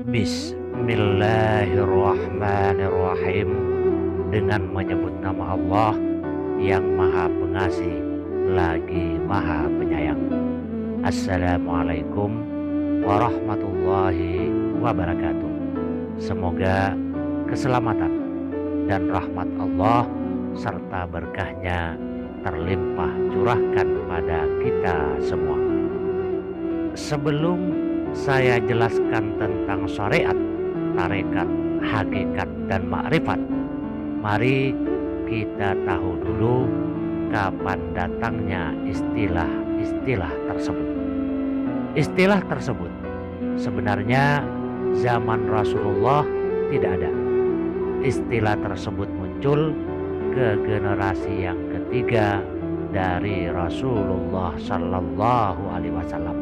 Bismillahirrahmanirrahim. Dengan menyebut nama Allah yang Maha Pengasih lagi Maha Penyayang. Assalamualaikum warahmatullahi wabarakatuh. Semoga keselamatan dan rahmat Allah serta berkahnya terlimpah curahkan pada kita semua. Sebelum saya jelaskan tentang syariat, tarekat, hakikat, dan makrifat, mari kita tahu dulu kapan datangnya istilah-istilah tersebut. Istilah tersebut sebenarnya zaman Rasulullah tidak ada. Istilah tersebut muncul ke generasi yang ketiga dari Rasulullah Sallallahu Alaihi Wasallam,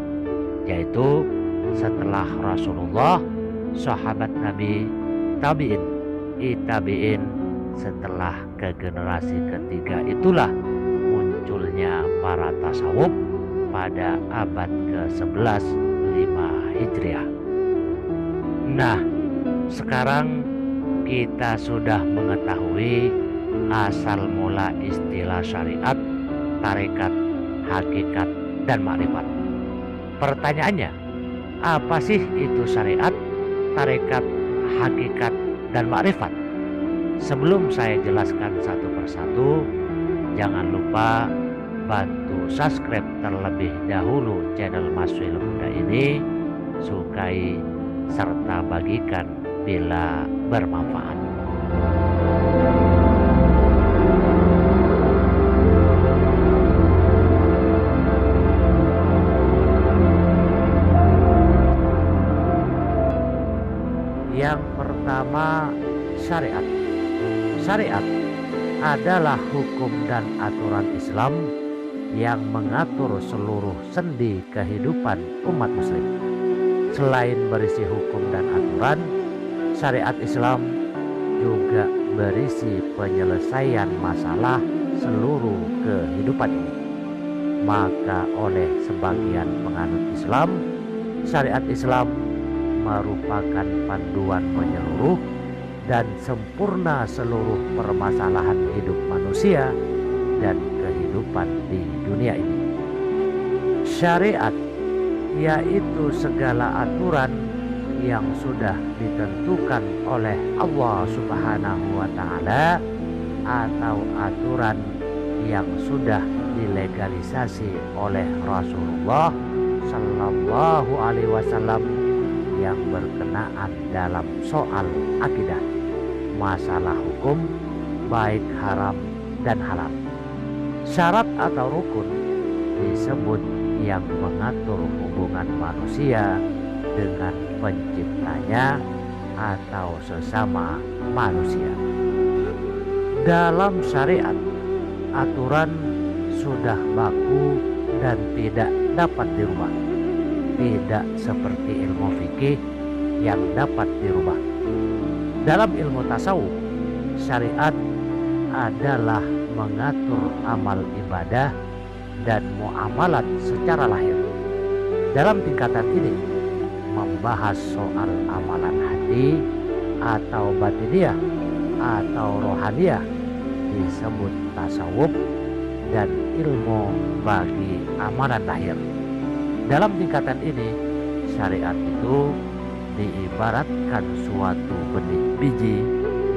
yaitu setelah Rasulullah, sahabat Nabi, tabi'in, tabi'in. Setelah ke generasi ketiga itulah munculnya para tasawuf pada abad ke-11 5 Hijriah. Nah, sekarang kita sudah mengetahui asal mula istilah syariat, tarekat, hakikat, dan makrifat. Pertanyaannya, apa sih itu syariat, tarekat, hakikat, dan makrifat? Sebelum saya jelaskan satu persatu, jangan lupa bantu subscribe terlebih dahulu channel Maswil Muda ini, sukai serta bagikan bila bermanfaat. Yang pertama, syariat. Syariat adalah hukum dan aturan Islam yang mengatur seluruh sendi kehidupan umat muslim. Selain berisi hukum dan aturan, syariat Islam juga berisi penyelesaian masalah seluruh kehidupan ini. Maka oleh sebagian penganut Islam, syariat Islam merupakan panduan menyeluruh dan sempurna seluruh permasalahan hidup manusia dan kehidupan di dunia ini. Syariat yaitu segala aturan yang sudah ditentukan oleh Allah Subhanahu wa Ta'ala atau aturan yang sudah dilegalisasi oleh Rasulullah Sallallahu Alaihi Wasallam yang berkenaan dalam soal akidah, masalah hukum baik haram dan halal. Syarat atau rukun disebut yang mengatur hubungan manusia dengan penciptanya atau sesama manusia. Dalam syariat, aturan sudah baku dan tidak dapat dirubah. Tidak seperti ilmu fikih yang dapat dirubah. Dalam ilmu tasawuf, syariat adalah mengatur amal ibadah dan muamalat secara lahir. Dalam tingkatan ini, membahas soal amalan hati atau batiniah atau rohaniyah disebut tasawuf dan ilmu bagi amalan lahir. Dalam tingkatan ini, syariat itu diibaratkan suatu benih biji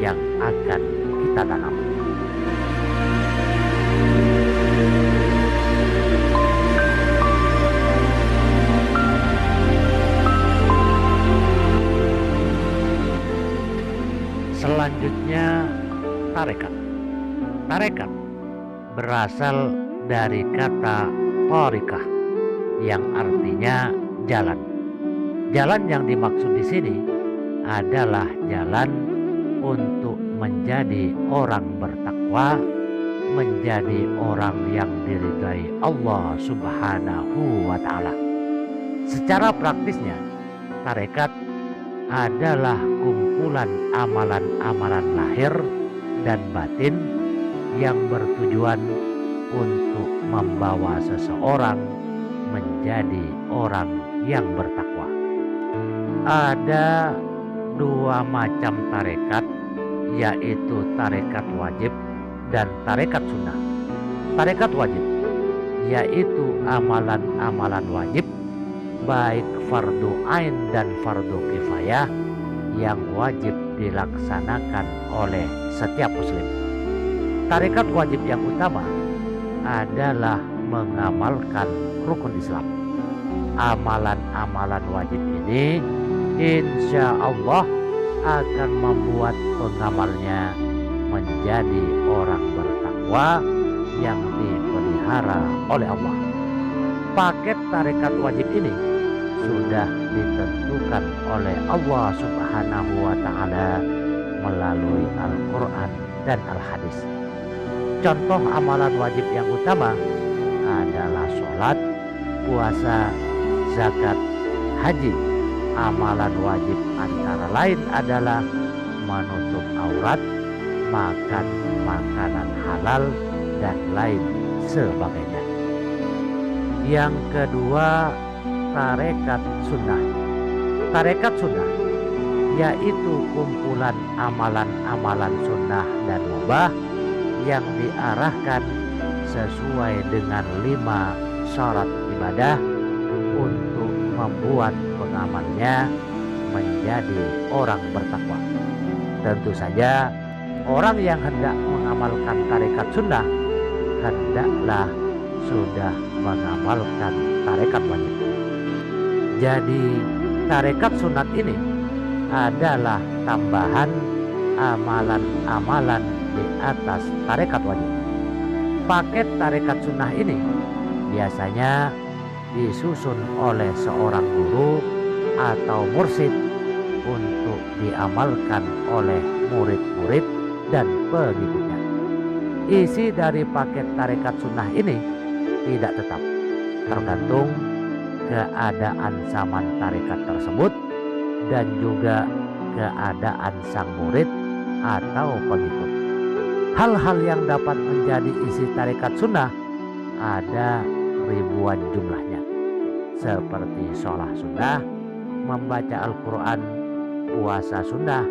yang akan kita tanam. Selanjutnya, tarekat. Tarekat berasal dari kata tariqah yang artinya jalan. Jalan yang dimaksud di sini adalah jalan untuk menjadi orang bertakwa, menjadi orang yang diridhai Allah Subhanahu wa Ta'ala. Secara praktisnya, tarekat adalah kumpulan amalan-amalan lahir dan batin yang bertujuan untuk membawa seseorang menjadi orang yang bertakwa. Ada dua macam tarekat, yaitu tarekat wajib dan tarekat sunnah. Tarekat wajib yaitu amalan-amalan wajib, baik fardu ain dan fardu kifayah, yang wajib dilaksanakan oleh setiap muslim. Tarekat wajib yang utama adalah mengamalkan rukun Islam. Amalan-amalan wajib ini insya Allah akan membuat pengamalnya menjadi orang bertakwa yang dipelihara oleh Allah. Paket tarekat wajib ini sudah ditentukan oleh Allah Subhanahu wa Ta'ala melalui Al-Quran dan Al-Hadis. Contoh amalan wajib yang utama adalah sholat, puasa, zakat, haji. Amalan wajib antara lain adalah menutup aurat, makan makanan halal, dan lain sebagainya. Yang kedua, tarekat sunnah. Tarekat sunnah yaitu kumpulan amalan-amalan sunnah dan mubah yang diarahkan sesuai dengan 5 syarat ibadah untuk membuat pengamalnya menjadi orang bertakwa. Tentu saja orang yang hendak mengamalkan tarekat sunnah hendaklah sudah mengamalkan tarekat wajib. Jadi tarekat sunat ini adalah tambahan amalan-amalan di atas tarekat wajib. Paket tarekat sunnah ini biasanya disusun oleh seorang guru atau mursyid untuk diamalkan oleh murid-murid dan pengikutnya. Isi dari paket tarekat sunnah ini tidak tetap, tergantung keadaan zaman tarekat tersebut dan juga keadaan sang murid atau pengikut. Hal-hal yang dapat menjadi isi tarekat sunnah ada ribuan jumlahnya, seperti sholat sunnah, membaca Al-Quran, puasa sunnah,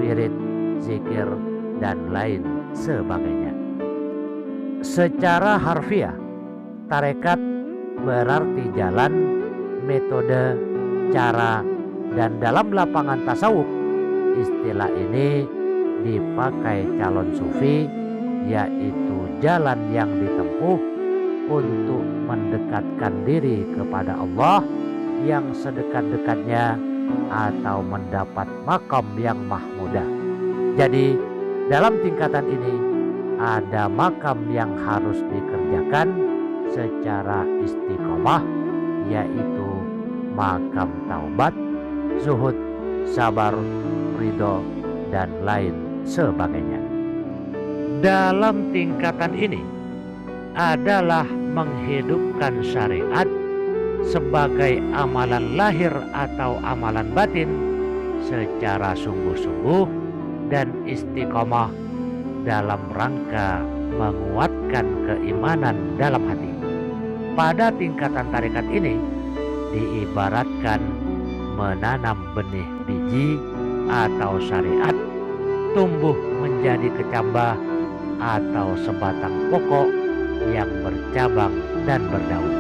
wirid, zikir, dan lain sebagainya. Secara harfiah, tarekat berarti jalan, metode, cara, dan dalam lapangan tasawuf istilah ini dipakai calon sufi, yaitu jalan yang ditempuh untuk mendekatkan diri kepada Allah yang sedekat-dekatnya atau mendapat makam yang mahmudah. Jadi dalam tingkatan ini ada makam yang harus dikerjakan secara istiqomah, yaitu makam taubat, zuhud, sabar, ridho, dan lain sebagainya. Dalam tingkatan ini adalah menghidupkan syariat sebagai amalan lahir atau amalan batin secara sungguh-sungguh dan istiqomah dalam rangka menguatkan keimanan dalam hati. Pada tingkatan tarekat ini diibaratkan menanam benih biji atau syariat tumbuh menjadi kecambah atau sebatang pokok yang bercabang dan berdaun.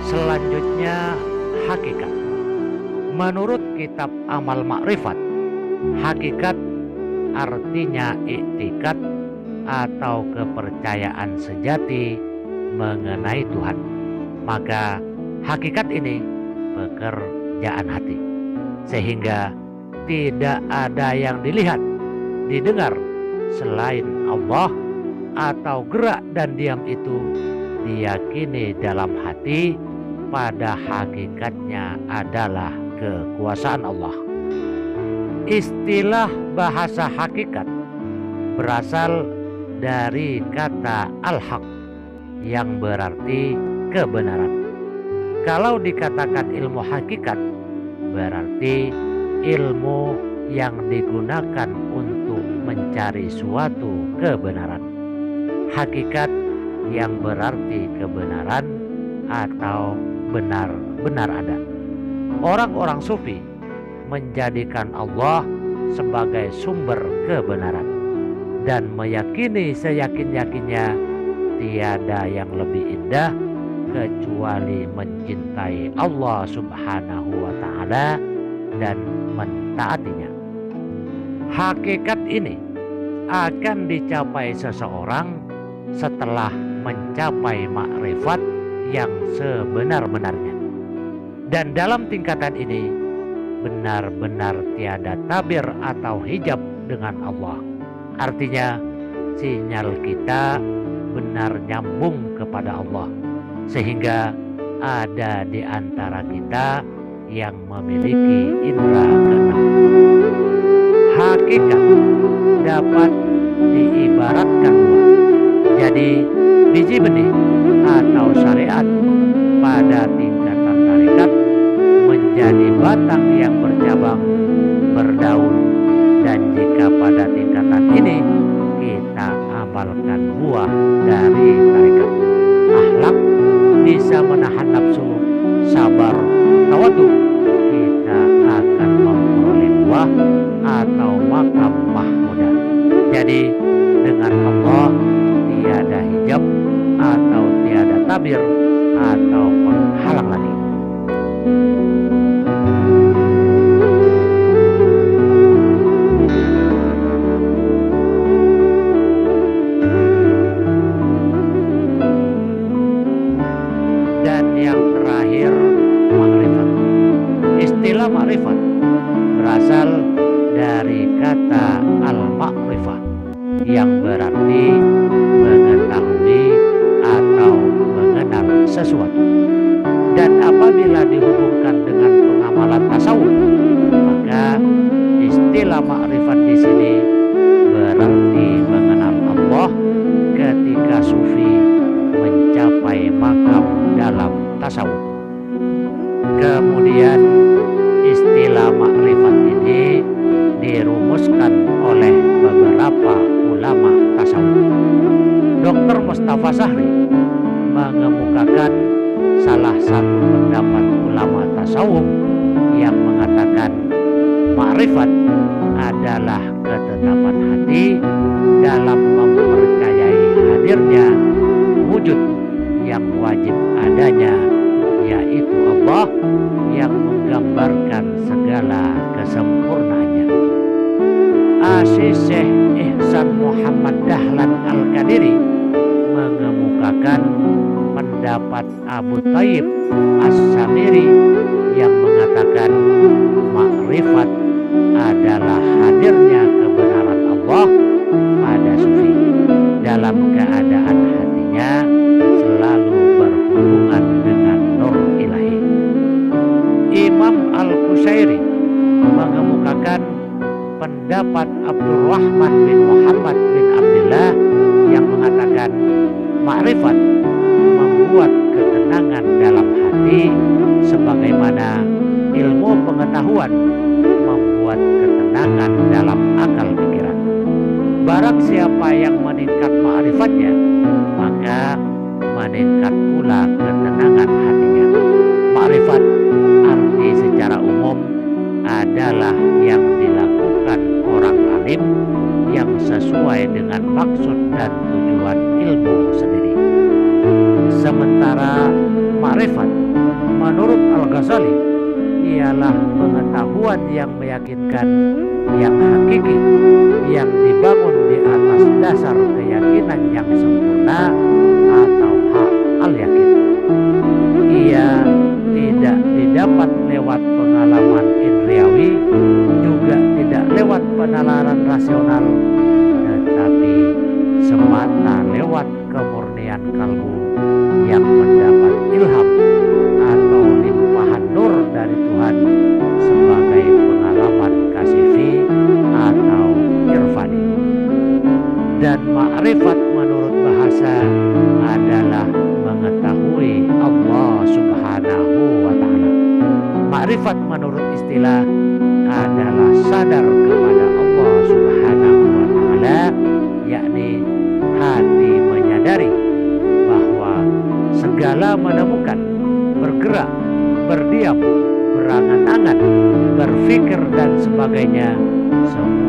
Selanjutnya, hakikat. Menurut kitab Amal Ma'rifat, hakikat artinya iktikad atau kepercayaan sejati mengenai Tuhan. Maka hakikat ini pekerjaan hati, sehingga tidak ada yang dilihat, didengar selain Allah, atau gerak dan diam itu diyakini dalam hati pada hakikatnya adalah kekuasaan Allah. Istilah bahasa hakikat berasal dari kata al-haq yang berarti kebenaran. Kalau dikatakan ilmu hakikat berarti ilmu yang digunakan untuk mencari suatu kebenaran. Hakikat yang berarti kebenaran atau benar-benar ada. Orang-orang sufi menjadikan Allah sebagai sumber kebenaran dan meyakini seyakin-yakinnya tiada yang lebih indah kecuali mencintai Allah Subhanahu wa Ta'ala dan mentaatinya. Hakikat ini akan dicapai seseorang setelah mencapai makrifat yang sebenar-benarnya. Dan dalam tingkatan ini benar-benar tiada tabir atau hijab dengan Allah. Artinya sinyal kita benar nyambung kepada Allah, sehingga ada di antara kita yang memiliki indera keenam. Hakikat dapat diibaratkan dua. Jadi biji benih atau syariat pada tingkatan tarekat menjadi batang yang bercabang, berdaun, dan jika pada tingkatan ini kita amalkan buah dari tarekat. Akhlak bisa menahan nafsu, sabar, tawadhu, kita akan memperoleh buah atau makam mahmudah. Jadi dengan Allah tiada hijab atau tiada tabir atau penghalang lagi. Dan yang terakhir, makrifat. Istilah makrifat berasal dari kata al-makrifah yang berarti mengetahui atau mengenal sesuatu. Dan apabila dihubungkan dengan pengamalan tasawuf, maka istilah makrifat di sini berarti mengenal Allah ketika sufi mencapai makam dalam tasawuf. Kemudian istilah makrifat ini dirumuskan oleh beberapa ulama tasawuf. Dr. Mustafa Sahri mengemukakan salah satu pendapat ulama tasawuf yang mengatakan makrifat adalah ketetapan hati dalam mempercayai hadirnya wujud yang wajib adanya, yaitu Allah yang menggambarkan segala kesempurnaannya. Syekh Ihsan Muhammad Dahlan Al-Qadiri mengemukakan pendapat Abu Thayyib As-Samiri yang mengatakan makrifat adalah hadirnya kebenaran Allah pada sufi dalam keadaan hatinya selalu berhubungan dengan nur ilahi. Imam Al-Qusairi mengemukakan pendapat Abdurrahman bin Muhammad bin Abdullah yang mengatakan makrifat membuat ketenangan dalam hati sebagaimana ilmu pengetahuan membuat ketenangan dalam akal pikiran. Barang siapa yang meningkat ma'rifatnya, maka meningkat pula ketenangan hatinya. Ma'rifat arti secara umum adalah yang dilakukan orang alim yang sesuai dengan maksud dan tujuan ilmu sendiri. Sementara ma'rifat menurut Al-Ghazali ialah pengetahuan yang meyakinkan, yang hakiki, yang dibangun di atas dasar keyakinan yang sempurna atau hak al-yakin. Ia tidak didapat lewat pengalaman indriawi, juga tidak lewat penalaran rasional, tetapi semata lewat kemurnian kalbu yang mendapat ilham atau limpahan nur dari Tuhan sebagai pengalaman kasifi atau irfani. Dan ma'rifat menurut bahasa adalah mengetahui Allah Subhanahu wa Ta'ala. Ma'rifat menurut istilah adalah sadar kepada Allah Subhanahu wa Ta'ala, yakni hati menyadari bahwa segala menemukan, bergerak, berdiam, berangan-angan, berpikir dan sebagainya semua